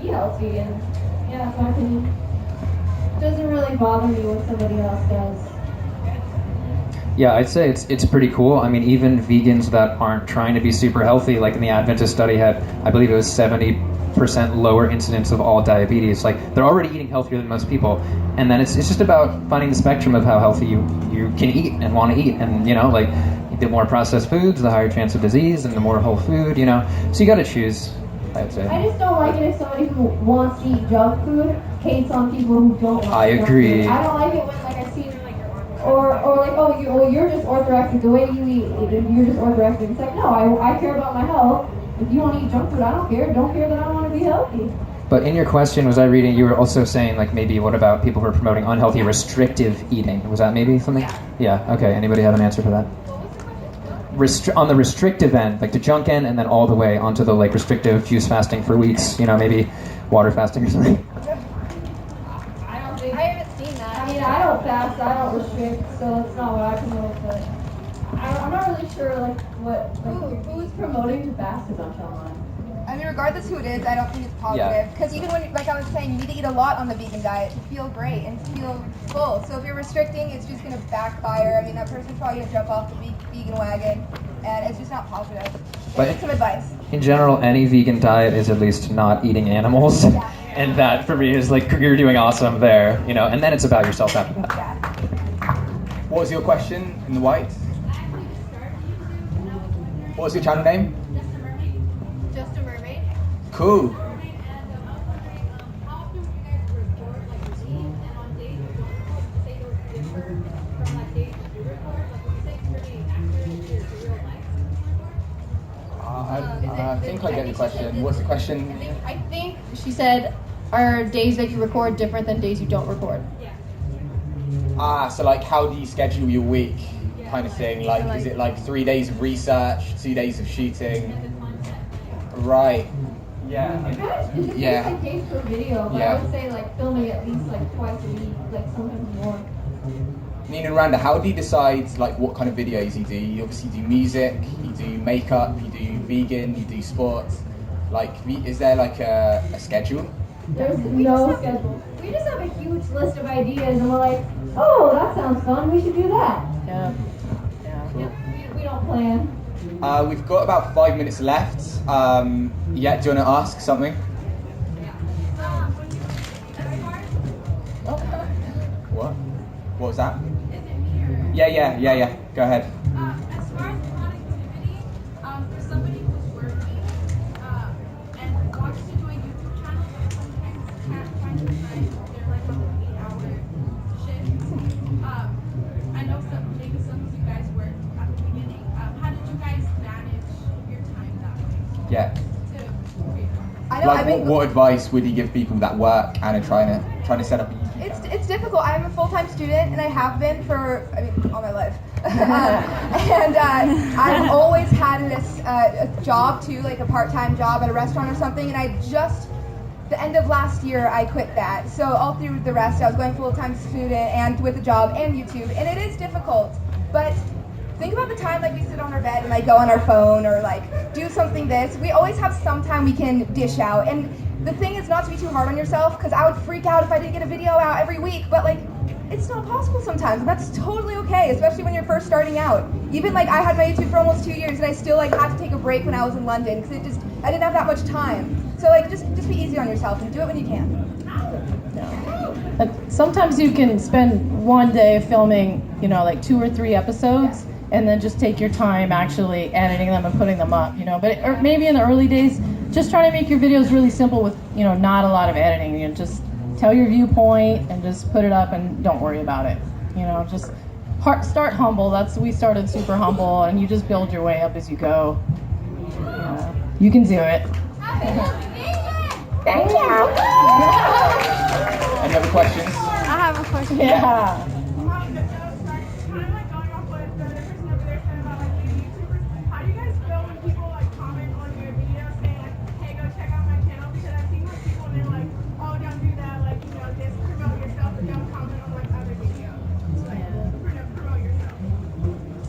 be healthy, and yeah, so I can. It doesn't really bother me what somebody else does. Yeah, I'd say it's pretty cool. I mean, even vegans that aren't trying to be super healthy, like in the Adventist study, had, I believe it was 70% lower incidence of all diabetes. Like, they're already eating healthier than most people. And then it's just about finding the spectrum of how healthy you can eat and want to eat. And, like, the more processed foods, the higher chance of disease, and the more whole food, So you got to choose, I'd say. I just don't like it if somebody who wants to eat junk food hates on people who don't want I agree. I don't like it when, like, I see or like, oh, you're just orthorexic. The way you eat, you're just orthorexic. It's like, no, I care about my health. If you want to eat junk food, I don't care. Don't care that I want to be healthy. But in your question, was I reading, you were also saying, like, maybe what about people who are promoting unhealthy, restrictive eating? Was that maybe something? Yeah, okay. Anybody have an answer for that? On the restrictive end, like the junk end, and then all the way onto the, like, restrictive juice fasting for weeks, maybe water fasting or something. I don't fast, I don't restrict, so that's not what I promote, but I'm not really sure, like, who's promoting to fast a bunch online. I mean, regardless who it is, I don't think it's positive. Because even when, like I was saying, you need to eat a lot on the vegan diet to feel great and to feel full. So if you're restricting, it's just going to backfire. I mean, that person's probably going to jump off the vegan wagon, and it's just not positive. But some advice. In general, any vegan diet is at least not eating animals. Yeah. And that, for me, is like, you're doing awesome there, and then it's about yourself after that. Yeah. What was your question in the white? What was your channel name? Just a mermaid. Cool. I think I get the question. What's the question? I think she said, are days that you record different than days you don't record? So like, how do you schedule your week, kind of thing? Like, is it like 3 days of research, 2 days of shooting? Right. Yeah. It's like days per video, but I would say like filming at least like twice a week, like sometimes more. Nina and Randa, how do you decide like what kind of videos you do? You obviously do music, you do makeup, you do vegan, you do sports. Like, is there like a schedule? There's no schedule. We just have a huge list of ideas, and we're like, oh, that sounds fun. We should do that. Yeah. Cool. We don't plan. We've got about 5 minutes left. Do you want to ask something? What? What was that? Yeah. Go ahead. As far as productivity, for somebody who's working and wants to do a YouTube channel, but sometimes can't find the time, they're like on an 8-hour shift. I know maybe some of you guys worked at the beginning. How did you guys manage your time that way? Yeah. I know. What advice would you give people that work and are trying to set up a YouTube channel? It's difficult. I'm a full-time student, and I have been for, all my life. And I've always had a job too, like a part-time job at a restaurant or something, and the end of last year, I quit that. So all through the rest, I was going full-time student and with a job and YouTube, and it is difficult. But think about the time like we sit on our bed and like go on our phone or like do something this. We always have some time we can dish out. And the thing is not to be too hard on yourself, because I would freak out if I didn't get a video out every week, but like, it's not possible sometimes, and that's totally okay, especially when you're first starting out. Even like I had my YouTube for almost 2 years, and I still like had to take a break when I was in London, because I didn't have that much time. So like, just be easy on yourself and do it when you can. Yeah. But sometimes you can spend one day filming, like 2 or 3 episodes, and then just take your time actually editing them and putting them up, But or maybe in the early days, just try to make your videos really simple with, not a lot of editing. Just tell your viewpoint and just put it up and don't worry about it. Just start humble. We started super humble, and you just build your way up as you go. You can do it. Thank you. Any other questions? I have a question. Yeah.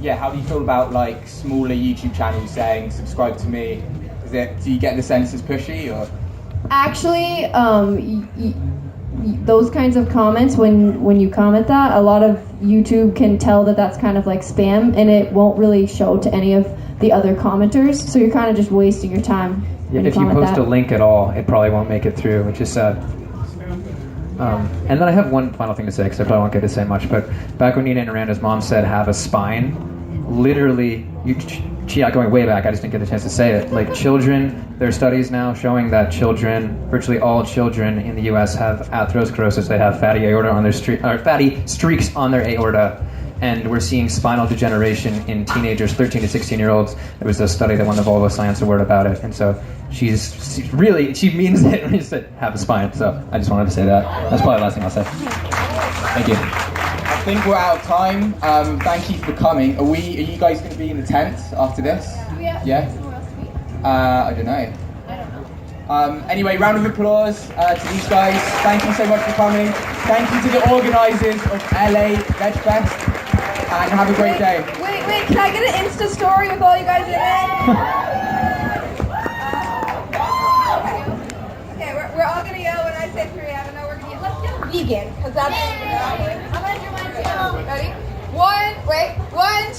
Yeah, how do you feel about like smaller YouTube channels saying subscribe to me? Do you get the sense it's pushy or? Actually, those kinds of comments, when you comment that, a lot of YouTube can tell that that's kind of like spam, and it won't really show to any of the other commenters. So you're kind of just wasting your time. Yeah, when if you comment post that. a link at all, it probably won't make it through, which is sad. And then I have one final thing to say, because I probably won't get to say much, but back when Nina and Miranda's mom said have a spine, literally, going way back, I just didn't get the chance to say it, like children, there are studies now showing that children, virtually all children in the US have atherosclerosis, they have fatty aorta on their fatty streaks on their aorta, and we're seeing spinal degeneration in teenagers, 13 to 16-year-olds. There was a study that won the Volvo Science Award about it, and so she means it when she said have a spine. So I just wanted to say that. That's probably the last thing I'll say. Thank you. I think we're out of time. Thank you for coming. Are you guys going to be in the tent after this? Yeah. I don't know. Anyway, round of applause to these guys. Thank you so much for coming. Thank you to the organisers of LA vegfest. And have a great day. Wait, can I get an Insta story with all you guys in it? Okay, we're all gonna yell when I say 3. I don't know, we're gonna yell. Let's get vegan, because that's... I'm gonna do mine too. Ready? 1,